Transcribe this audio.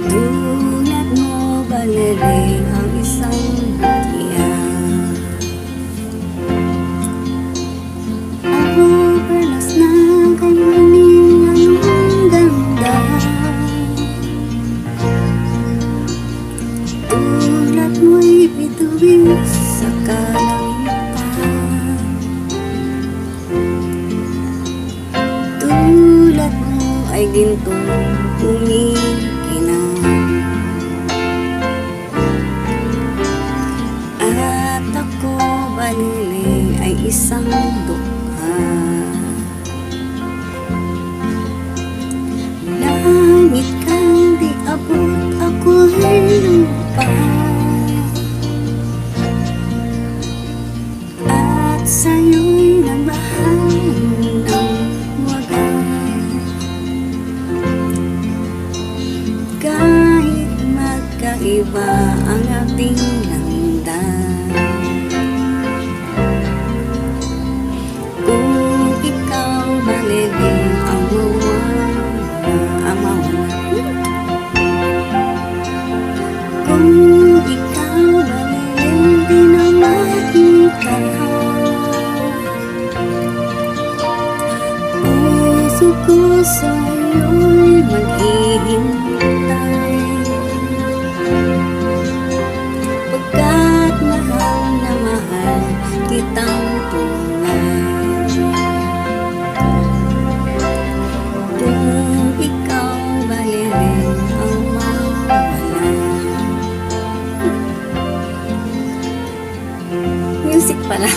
Tulad mo baliling ang isang hatiya. Ako perlas na kayunin ang ganda. Tulad mo'y bituin sa kalangitan. Tulad mo ay gintong umikinang. At ako baliling ay isang dukha. Langit kang di abot, ako'y lupa. At sa'yo'y nagmahal ng wagas. Kahit magkaiba ang ating landas, kung ikaw baliling ang mawala, ang mawala. Kung ikaw baliling di na makita, puso ko sa'yo'y maghihintay. Pagkat mahal na mahal kitang tunay. Kung ikaw baliling ang mawala. Music pala.